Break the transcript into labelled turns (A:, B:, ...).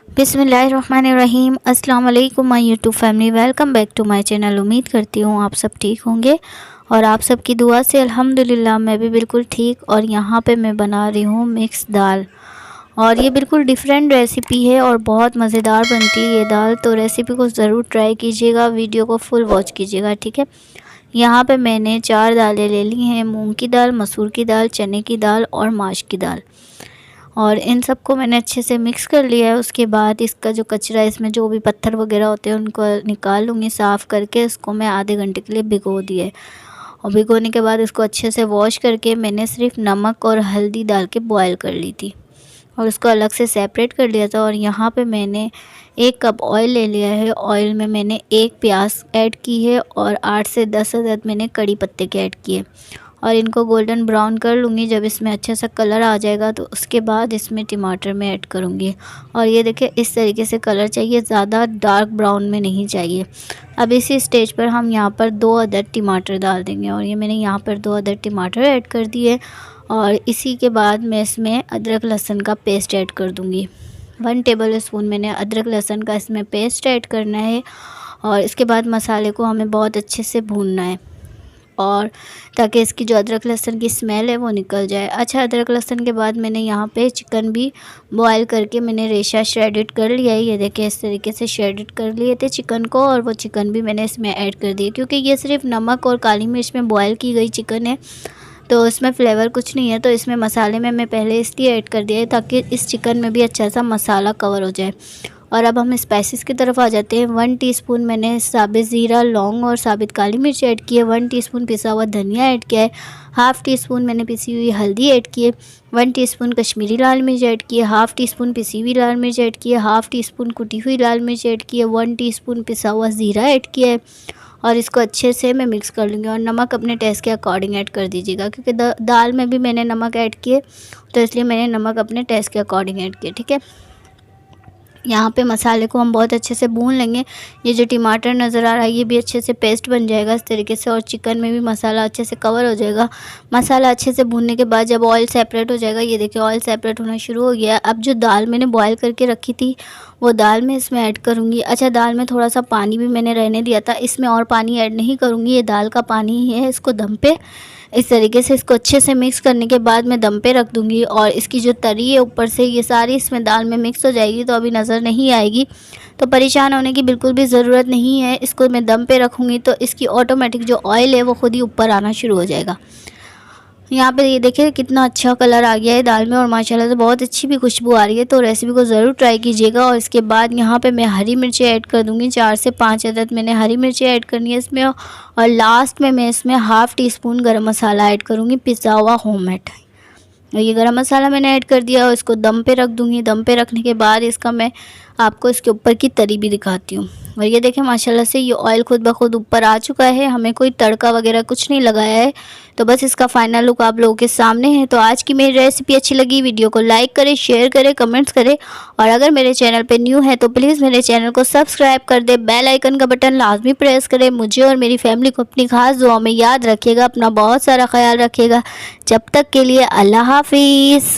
A: बिस्मिल्लाहिर्रहमानिर्रहीम। अस्सलाम वालेकुम my YouTube family, welcome back to my channel. उम्मीद करती हूँ आप सब ठीक होंगे और आप सबकी दुआ से अल्हम्दुलिल्लाह मैं भी बिल्कुल ठीक। और यहाँ पे मैं बना रही हूँ मिक्स दाल, और ये बिल्कुल डिफरेंट रेसिपी है और बहुत मज़ेदार बनती है ये दाल। तो रेसिपी को ज़रूर ट्राई कीजिएगा, वीडियो को फुल वॉच कीजिएगा, ठीक है। यहाँ पे मैंने 4 दालें ले ली हैं, मूंग की दाल, मसूर की दाल, चने की दाल और माश की दाल। और इन सबको मैंने अच्छे से मिक्स कर लिया है। उसके बाद इसका जो कचरा, इसमें जो भी पत्थर वगैरह होते हैं उनको निकाल लूँगी साफ़ करके। इसको मैं आधे घंटे के लिए भिगो दिए, और भिगोने के बाद इसको अच्छे से वॉश करके मैंने सिर्फ नमक और हल्दी डाल के बॉयल कर ली थी और उसको अलग से सेपरेट कर लिया था। और यहाँ पे मैंने 1 कप ऑयल ले लिया है। ऑयल में मैंने 1 प्याज ऐड की है और 8 से 10 अदद मैंने कड़ी पत्ते के ऐड किए, और इनको गोल्डन ब्राउन कर लूँगी। जब इसमें अच्छा सा कलर आ जाएगा तो उसके बाद इसमें टमाटर में ऐड करूँगी। और ये देखिए इस तरीके से कलर चाहिए, ज़्यादा डार्क ब्राउन में नहीं चाहिए। अब इसी स्टेज पर हम यहाँ पर 2 अदद टमाटर डाल देंगे, और ये मैंने यहाँ पर 2 अदद टमाटर ऐड कर दिए। और इसी के बाद मैं इसमें अदरक लहसुन का पेस्ट ऐड कर दूँगी। 1 टेबल स्पून मैंने अदरक लहसुन का इसमें पेस्ट ऐड करना है। और इसके बाद मसाले को हमें बहुत अच्छे से भूनना है, और ताकि इसकी जो अदरक लहसुन की स्मेल है वो निकल जाए। अच्छा, अदरक लहसुन के बाद मैंने यहाँ पे चिकन भी बॉयल करके मैंने रेशा श्रेडिड कर लिया है। ये देखिए इस तरीके से श्रेडिड कर लिए थे चिकन को, और वो चिकन भी मैंने इसमें ऐड कर दिया। क्योंकि ये सिर्फ नमक और काली मिर्च में बॉयल की गई चिकन है तो इसमें फ्लेवर कुछ नहीं है, तो इसमें मसाले में मैं पहले इसलिए ऐड कर दिया है ताकि इस चिकन में भी अच्छा सा मसाला कवर हो जाए। और अब हम स्पाइसेस की तरफ आ जाते हैं। 1 टीस्पून मैंने साबित ज़ीरा, लौंग और साबित काली मिर्च ऐड की है। 1 टीस्पून पिसा हुआ धनिया ऐड किया है। हाफ़ टीस्पून मैंने पिसी हुई हल्दी ऐड की है। 1 टीस्पून कश्मीरी लाल मिर्च ऐड की है। हाफ़ टीस्पून पिसी हुई लाल मिर्च ऐड की है। हाफ़ टीस्पून कुटी हुई लाल मिर्च ऐड की है। 1 टीस्पून पिसा हुआ ज़ीरा ऐड किया है, और इसको अच्छे से मैं मिक्स कर लूँगी। और नमक अपने टेस्ट के अकॉर्डिंग ऐड कर दीजिएगा, क्योंकि दाल में भी मैंने नमक ऐड किए तो इसलिए मैंने नमक अपने टेस्ट के अकॉर्डिंग ऐड किया, ठीक है। यहाँ पे मसाले को हम बहुत अच्छे से भून लेंगे। ये जो टमाटर नज़र आ रहा है ये भी अच्छे से पेस्ट बन जाएगा इस तरीके से, और चिकन में भी मसाला अच्छे से कवर हो जाएगा। मसाला अच्छे से भूनने के बाद जब ऑयल सेपरेट हो जाएगा, ये देखिए ऑयल सेपरेट होना शुरू हो गया। अब जो दाल मैंने बॉयल करके रखी थी वो दाल मैं इसमें ऐड करूँगी। अच्छा, दाल में थोड़ा सा पानी भी मैंने रहने दिया था, इसमें और पानी ऐड नहीं करूँगी। ये दाल का पानी ही है। इसको दम पे इस तरीके से इसको अच्छे से मिक्स करने के बाद मैं दम पे रख दूँगी, और इसकी जो तरी है ऊपर से ये सारी इसमें दाल में मिक्स हो जाएगी, तो अभी नज़र नहीं आएगी। तो परेशान होने की बिल्कुल भी ज़रूरत नहीं है। इसको मैं दम पे रखूँगी तो इसकी ऑटोमेटिक जो ऑयल है वो खुद ही ऊपर आना शुरू हो जाएगा। यहाँ पे ये देखिए कितना अच्छा कलर आ गया है दाल में, और माशाल्लाह से बहुत अच्छी भी खुशबू आ रही है। तो रेसिपी को ज़रूर ट्राई कीजिएगा। और इसके बाद यहाँ पे मैं हरी मिर्ची ऐड कर दूँगी। 4 से 5 अदद मैंने हरी मिर्ची ऐड करनी है इसमें। और लास्ट में मैं इसमें हाफ़ टीस्पून गरम मसाला ऐड करूँगी, पिसा हुआ होममेड। ये गरम मसाला मैंने ऐड कर दिया और इसको दम पे रख दूँगी। दम पे रखने के बाद इसका मैं आपको इसके ऊपर की तरी भी दिखाती हूँ। और ये देखें माशाल्लाह से ये ऑयल खुद ब खुद ऊपर आ चुका है। हमें कोई तड़का वगैरह कुछ नहीं लगाया है, तो बस इसका फाइनल लुक आप लोगों के सामने है। तो आज की मेरी रेसिपी अच्छी लगी, वीडियो को लाइक करें, शेयर करें, कमेंट्स करें। और अगर मेरे चैनल पे न्यू है तो प्लीज़ मेरे चैनल को सब्सक्राइब कर दे, बेल आइकन का बटन लाजमी प्रेस करें। मुझे और मेरी फैमिली को अपनी खास दुआ में याद रखिएगा। अपना बहुत सारा ख्याल रखिएगा। जब तक के लिए अल्लाह हाफिज़।